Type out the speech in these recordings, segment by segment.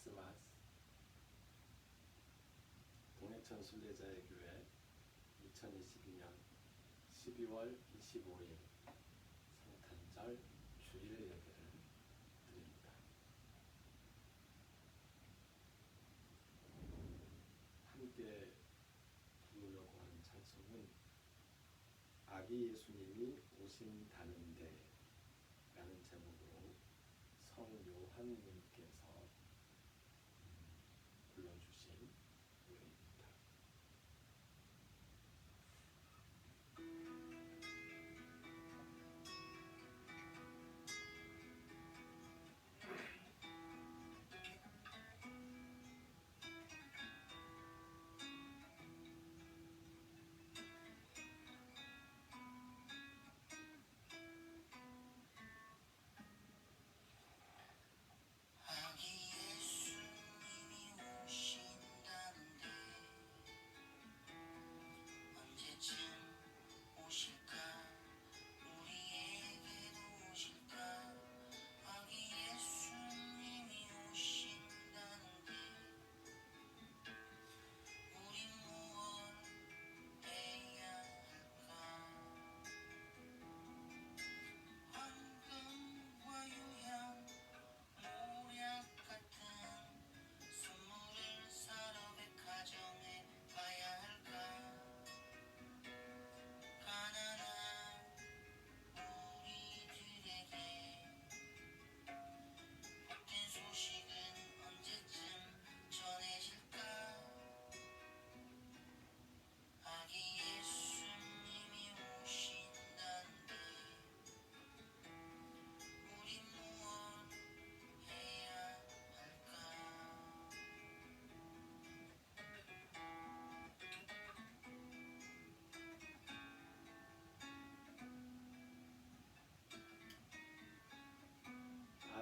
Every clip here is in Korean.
크리스마스 동해천 순례자의 교회 2022년 12월 25일 성탄절 주일 예배를 드립니다. 함께 부르려고 하는 찬송은 아기 예수님이 오신다는데 라는 제목으로 성요한님께서 불러주신 노래입니다.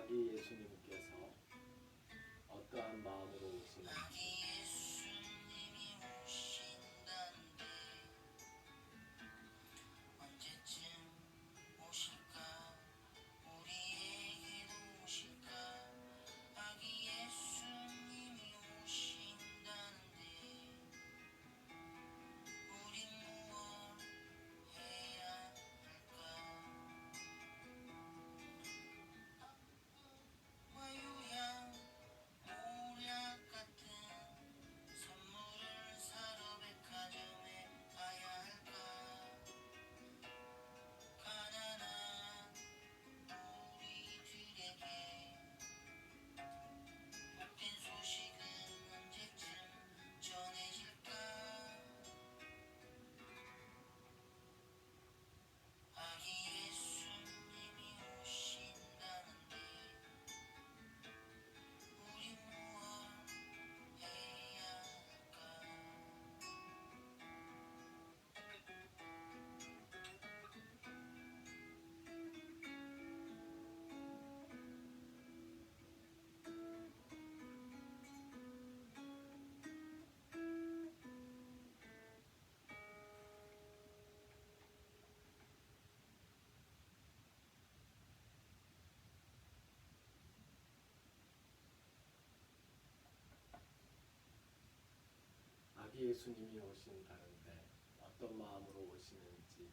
아기 예수님께서 어떠한 마음으로 오시는지 아기 예수님이 오신다는데 어떤 마음으로 오시는지,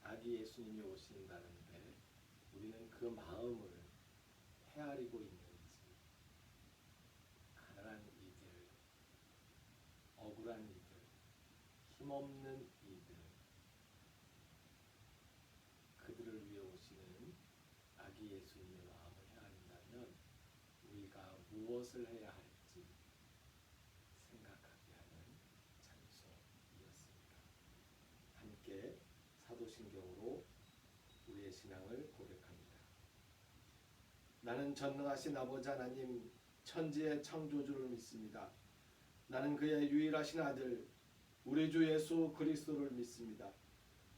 아기 예수님이 오신다는데 우리는 그 마음을 헤아리고 있는지, 가난한 이들, 억울한 이들, 힘없는 이들, 그들을 위해 오시는 아기 예수님의 마음을 헤아린다면 우리가 무엇을 해야 할지 생각하게 하는 찬송이었습니다. 함께 사도신경으로 우리의 신앙을 고백합니다. 나는 전능하신 아버지 하나님 천지의 창조주를 믿습니다. 나는 그의 유일하신 아들 우리 주 예수 그리스도를 믿습니다.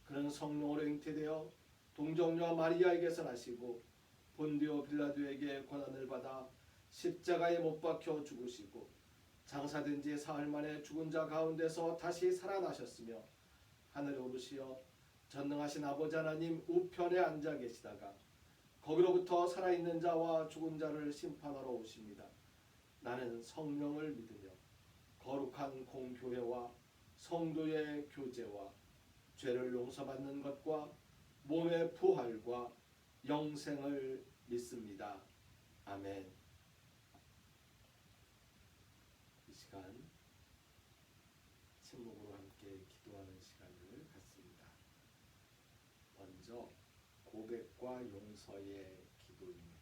그는 성령으로 잉태되어 동정녀 마리아에게서 나시고 본디오 빌라도에게 고난을 받아 십자가에 못 박혀 죽으시고 장사된 지 사흘 만에 죽은 자 가운데서 다시 살아나셨으며 하늘에 오르시어 전능하신 아버지 하나님 우편에 앉아 계시다가 거기로부터 살아있는 자와 죽은 자를 심판하러 오십니다. 나는 성령을 믿으며 거룩한 공교회와 성도의 교제와 죄를 용서받는 것과 몸의 부활과 영생을 믿습니다. 아멘. 이 시간 침묵으로 함께 기도하는 시간을 갖습니다. 먼저 고백과 용서의 기도입니다.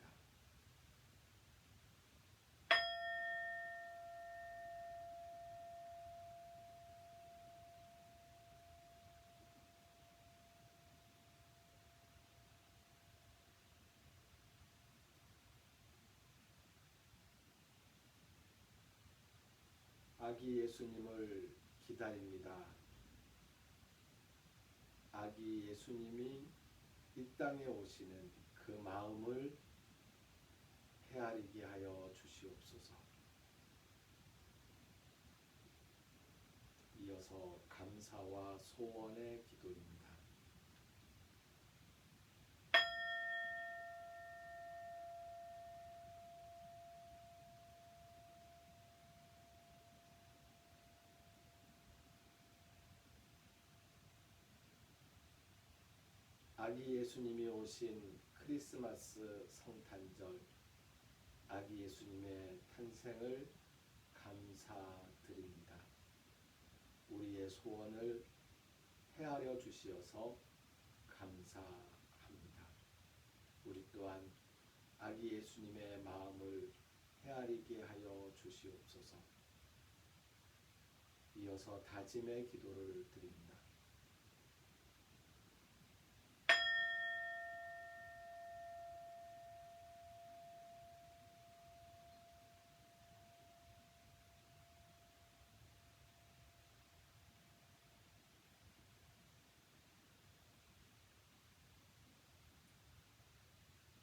아기 예수님을 기다립니다. 아기 예수님이 이 땅에 오시는 그 마음을 헤아리게 하여 주시옵소서. 이어서 감사와 소원의 기도입니다. 아기 예수님이 오신 크리스마스 성탄절, 아기 예수님의 탄생을 감사드립니다. 우리의 소원을 헤아려 주시어서 감사합니다. 우리 또한 아기 예수님의 마음을 헤아리게 하여 주시옵소서. 이어서 다짐의 기도를 드립니다.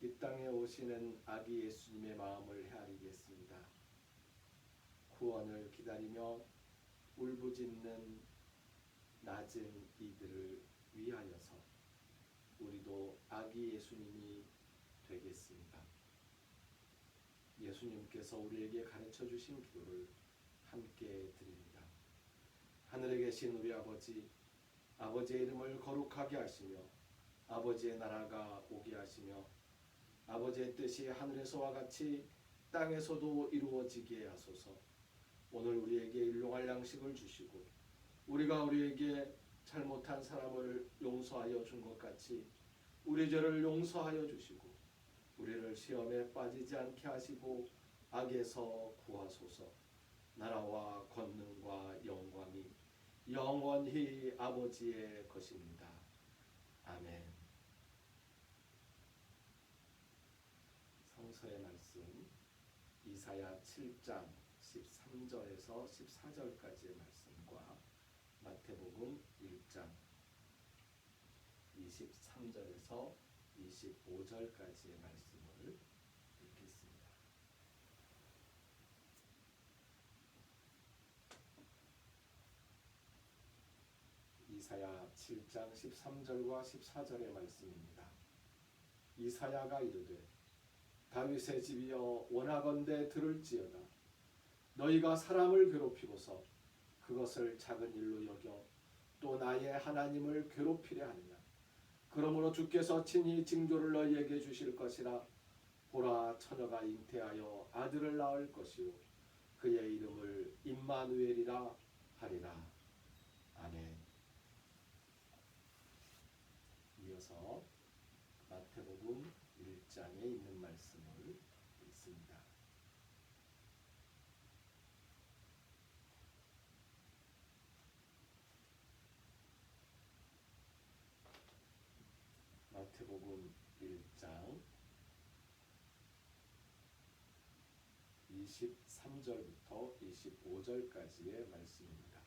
이 땅에 오시는 아기 예수님의 마음을 헤아리겠습니다. 구원을 기다리며 울부짖는 낮은 이들을 위하여서 우리도 아기 예수님이 되겠습니다. 예수님께서 우리에게 가르쳐 주신 기도를 함께 드립니다. 하늘에 계신 우리 아버지, 아버지의 이름을 거룩하게 하시며 아버지의 나라가 오게 하시며 아버지의 뜻이 하늘에서와 같이 땅에서도 이루어지게 하소서. 오늘 우리에게 일용할 양식을 주시고 우리가 우리에게 잘못한 사람을 용서하여 준 것 같이 우리 죄를 용서하여 주시고 우리를 시험에 빠지지 않게 하시고 악에서 구하소서. 나라와 권능과 영광이 영원히 아버지의 것입니다. 아멘. 성서의 말씀 이사야 7장 13절에서 14절까지의 말씀과 마태복음 1장 23절에서 25절까지의 말씀을 읽겠습니다. 이사야 7장 13절과 14절의 말씀입니다. 이사야가 이르되 다윗의 집이여 원하건대 들을지어다. 너희가 사람을 괴롭히고서 그것을 작은 일로 여겨 또 나의 하나님을 괴롭히려 하느냐. 그러므로 주께서 친히 징조를 너희에게 주실 것이라. 보라, 처녀가 잉태하여 아들을 낳을 것이요 그의 이름을 임마누엘이라 하리라. 아멘. 이어서 마태복음 1장에 있는 말씀을 읽습니다. 마태복음 1장 23절부터 25절까지의 말씀입니다.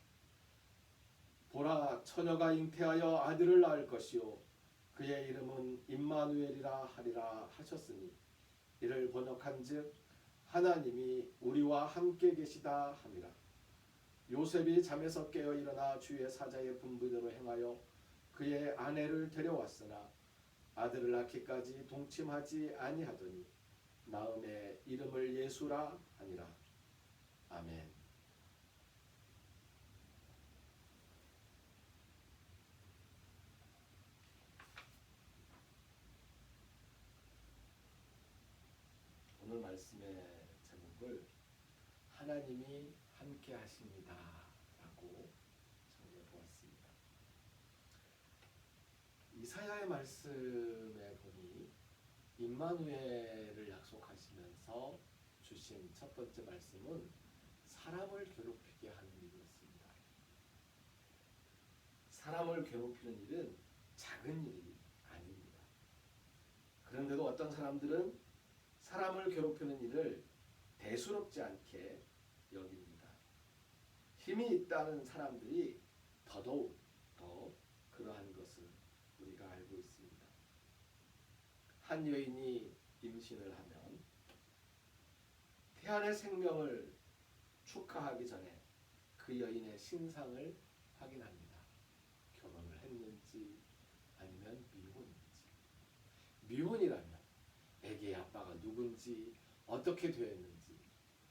보라, 처녀가 잉태하여 아들을 낳을 것이요 그의 이름은 임마누엘이라 하리라 하셨으니 이를 번역한즉 하나님이 우리와 함께 계시다 함이라. 요셉이 잠에서 깨어 일어나 주의 사자의 분부대로 행하여 그의 아내를 데려왔으나 아들을 낳기까지 동침하지 아니하더니 나음에 이름을 예수라 하니라. 아멘. 오늘 말씀의 제목을 하나님이 함께 하십니다 라고 정해 보았습니다. 이사야의 말씀에 보니 임마누엘을 약속하시면서 주신 첫 번째 말씀은 사람을 괴롭히게 하는 일이었습니다. 사람을 괴롭히는 일은 작은 일이 아닙니다. 그런데도 어떤 사람들은 사람을 괴롭히는 일을 대수롭지 않게 여깁니다. 힘이 있다는 사람들이 더더욱 더 그러한 것을 우리가 알고 있습니다. 한 여인이 임신을 하면 태아의 생명을 축하하기 전에 그 여인의 신상을 확인합니다. 결혼을 했는지 아니면 미혼인지. 미혼이라면 아기의 아빠가 누군지 어떻게 되었는지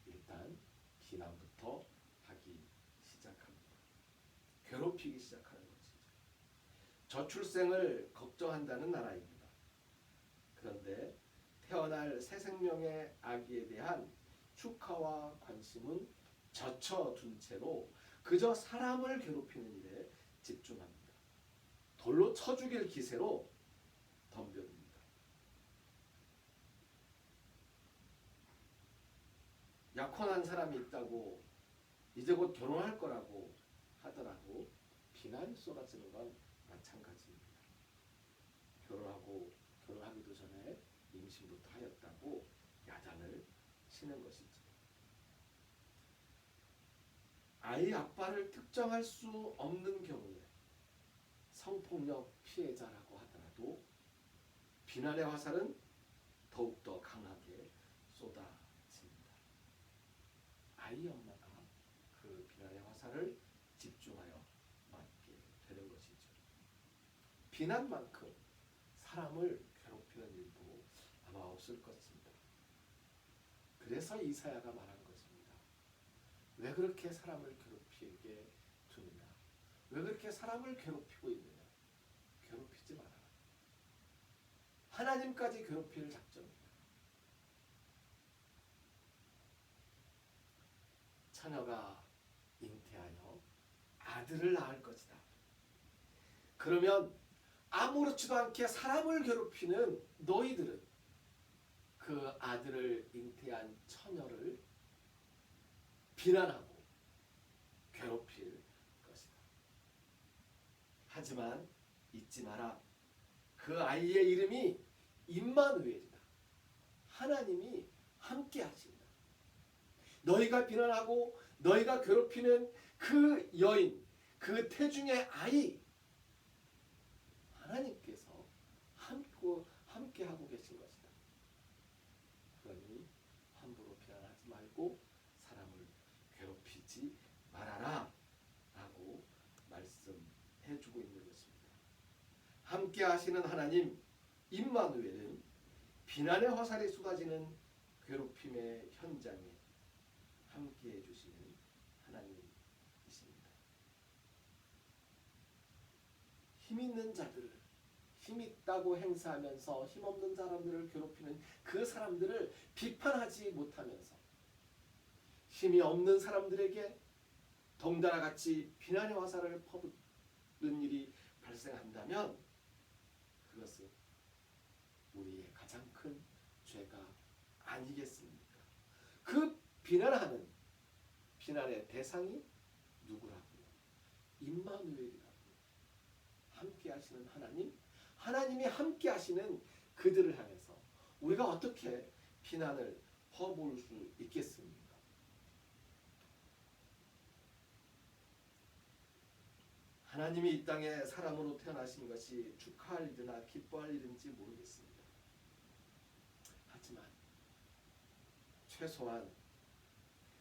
일단 비난부터 하기 시작합니다. 괴롭히기 시작하는 것이죠. 저출생을 걱정한다는 나라입니다. 그런데 태어날 새 생명의 아기에 대한 축하와 관심은 젖혀둔 채로 그저 사람을 괴롭히는 일에 집중합니다. 돌로 쳐 죽일 기세로 덤벼듭니다. 약혼한 사람이 있다고 이제 곧 결혼할 거라고 하더라도 비난이 쏟아지는 건 마찬가지입니다. 결혼하기도 전에 임신부터 하였다고 야단을 치는 것이죠. 아이 아빠를 특정할 수 없는 경우에 성폭력 피해자라고 하더라도 비난의 화살은 더욱더 강하게 쏟아집니다. 아이 엄마가 그 비난의 화살을 집중하여 맞게 되는 것이죠. 비난만큼 사람을 괴롭히는 일도 아마 없을 것입니다. 그래서 이사야가 말한 것입니다. 왜 그렇게 사람을 괴롭히게 두느냐? 왜 그렇게 사람을 괴롭히고 있느냐? 괴롭히지 마라. 하나님까지 괴롭힐 작정이다. 처녀가 잉태하여 아들을 낳을 것이다. 그러면 아무렇지도 않게 사람을 괴롭히는 너희들은 그 아들을 잉태한 처녀를 비난하고 괴롭힐 것이다. 하지만 잊지 마라. 그 아이의 이름이 임마누엘이다. 하나님이 함께 하신다. 너희가 비난하고 너희가 괴롭히는 그 여인, 그 태중의 아이, 하나님께서 함께 하고 계신 것이다. 그러니 함부로 비난하지 말고 사람을 괴롭히지 말아라 라고 말씀해주고 있는 것입니다. 함께 하시는 하나님 임마누엘은 비난의 화살이 쏟아지는 괴롭힘의 현장에 함께 해주시는 하나님이십니다. 힘 있는 자들을 힘 있다고 행사하면서 힘없는 사람들을 괴롭히는 그 사람들을 비판하지 못하면서 힘이 없는 사람들에게 덩달아 같이 비난의 화살을 퍼붓는 일이 발생한다면 그것은 우리의 가장 큰 죄가 아니겠습니까? 그 비난의 대상이 누구라고요? 임마누엘이라고요. 함께 하시는 하나님이 함께 하시는 그들을 향해서 우리가 어떻게 비난을 퍼부을 수 있겠습니까? 하나님이 이 땅에 사람으로 태어나신 것이 축하할 일이나 기뻐할 일인지 모르겠습니다. 하지만 최소한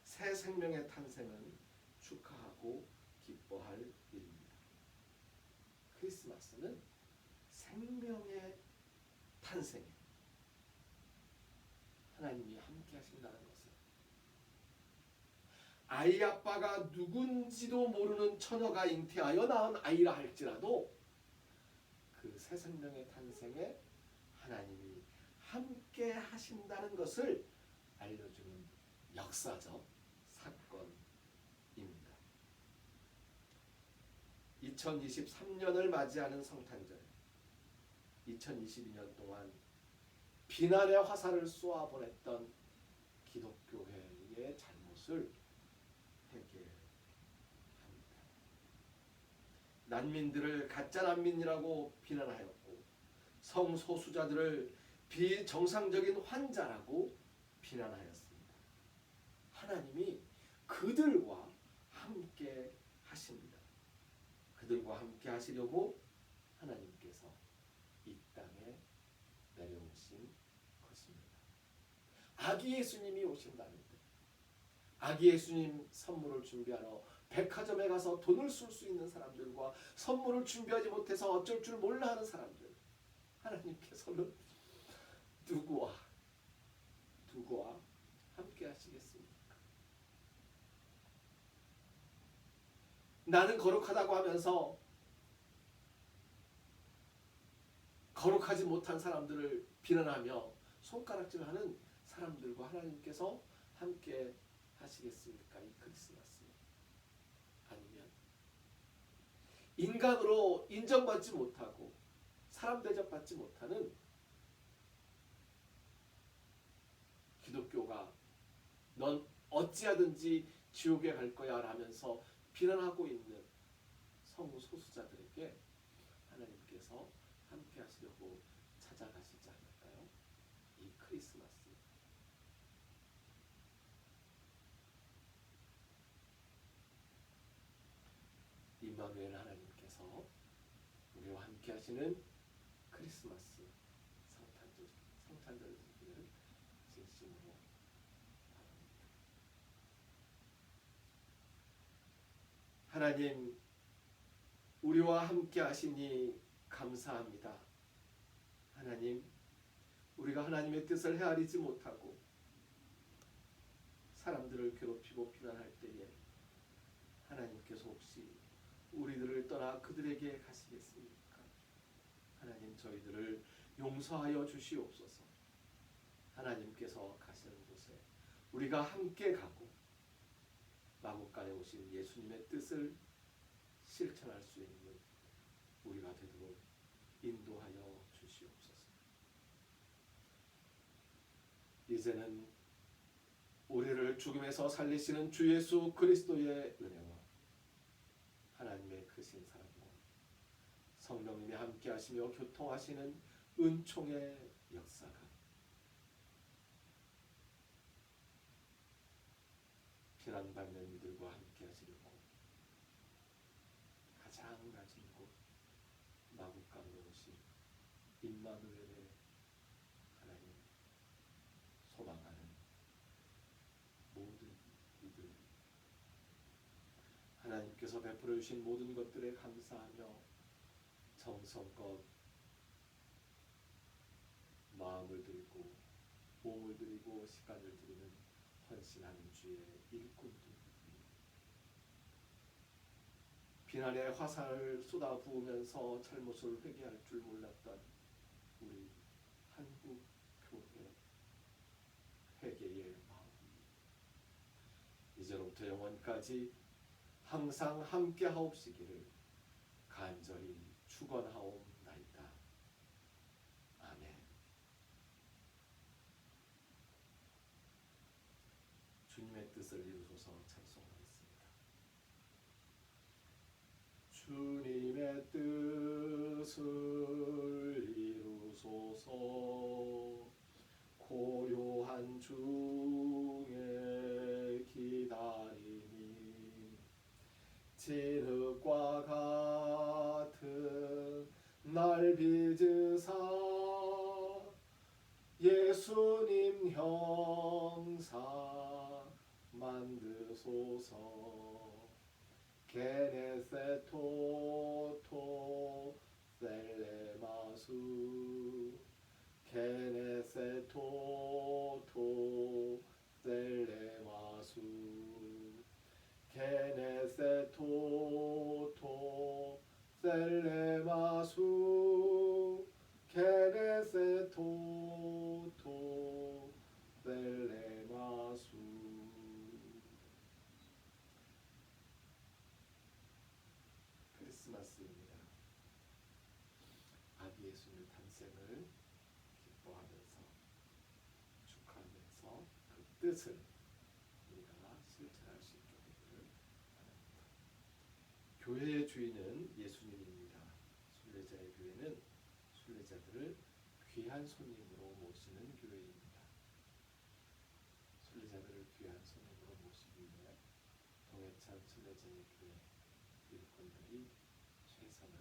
새 생명의 탄생은 축하하고 기뻐할 일입니다. 크리스마스는 생명의 탄생에 하나님이 함께 하신다는 것을, 아이 아빠가 누군지도 모르는 처녀가 잉태하여 낳은 아이라 할지라도 그 새 생명의 탄생에 하나님이 함께 하신다는 것을 알려주는 역사적 사건입니다. 2023년을 맞이하는 성탄절, 2022년 동안 비난의 화살을 쏘아보냈던 기독교회의 잘못을 회개합니다. 난민들을 가짜 난민이라고 비난하였고 성소수자들을 비정상적인 환자라고 비난하였습니다. 하나님이 그들과 함께 하십니다. 그들과 함께 하시려고 하나님께서 이 땅에 내려오신 것입니다. 아기 예수님이 오신다는데 아기 예수님 선물을 준비하러 백화점에 가서 돈을 쓸 수 있는 사람들과 선물을 준비하지 못해서 어쩔 줄 몰라 하는 사람들, 하나님께서는 누구와 함께 하시겠습니까? 나는 거룩하다고 하면서 거룩하지 못한 사람들을 비난하며 손가락질하는 사람들과 하나님께서 함께 하시겠습니까? 이 크리스마스. 아니면 인간으로 인정받지 못하고 사람 대접받지 못하는 기독교가 넌 어찌하든지 지옥에 갈 거야 라면서 비난하고 있는 성소수자들에게 하나님께서 함께 하시려고 찾아가시지 않을까요? 이 크리스마스. 임마누엘 하나님께서 우리와 함께 하시는 크리스마스 성탄절 되기를 진심으로 바랍니다. 하나님, 우리와 함께 하시니 감사합니다. 하나님, 우리가 하나님의 뜻을 헤아리지 못하고 사람들을 괴롭히고 비난할 때에 하나님께서 혹시 우리들을 떠나 그들에게 가시겠습니까? 하나님, 저희들을 용서하여 주시옵소서. 하나님께서 가시는 곳에 우리가 함께 가고 마국간에 오신 예수님의 뜻을 실천할 수 있는 우리가 되도록 인도하여 주시옵소서. 이제는 우리를 죽음에서 살리시는 주 예수 그리스도의 은혜와 하나님의 크신 사랑과 성령님이 함께 하시며 교통하시는 은총의 역사가 피난받는 이들과 함께 하시려고 가장 낮은 곳 마국간으로 오신 임마누엘의 하나님 소망하는 모든 이들, 하나님께서 베풀어 주신 모든 것들에 감사하며 정성껏 마음을 드리고 몸을 드리고 시간을 드리는 헌신하는 주의 일꾼들입니다. 비난의 화살을 쏟아부으면서 잘못을 회개할 줄 몰랐던 우리 한국 교회 회개의 마음, 이제로부터 영원까지 항상 함께 하옵시기를 간절히 축원하옵나이다. 아멘. 주님의 뜻을 이루소서 찬송하겠습니다. 주님의 뜻을 이루소서. 고요한 중에 기다리니 진흙과 같은 날 빚으사 예수님 형상 만드소서. 게네세토토 셀레마수 게네세토토 셀레마수 벨레마수 게레세토토 벨레마수. 크리스마스입니다. 아기 예수님의 탄생을 기뻐하면서 축하하면서 그 뜻을 우리가 실천할 수 있게 되기를 바랍니다. 교회의 주인은 예수님입니다. 순례자의 교회는 순례자들을 귀한 손님으로 모시는 교회입니다. 순례자들을 귀한 손님으로 모시기 위해 동해천 순례자의 교회 일꾼들이 최선을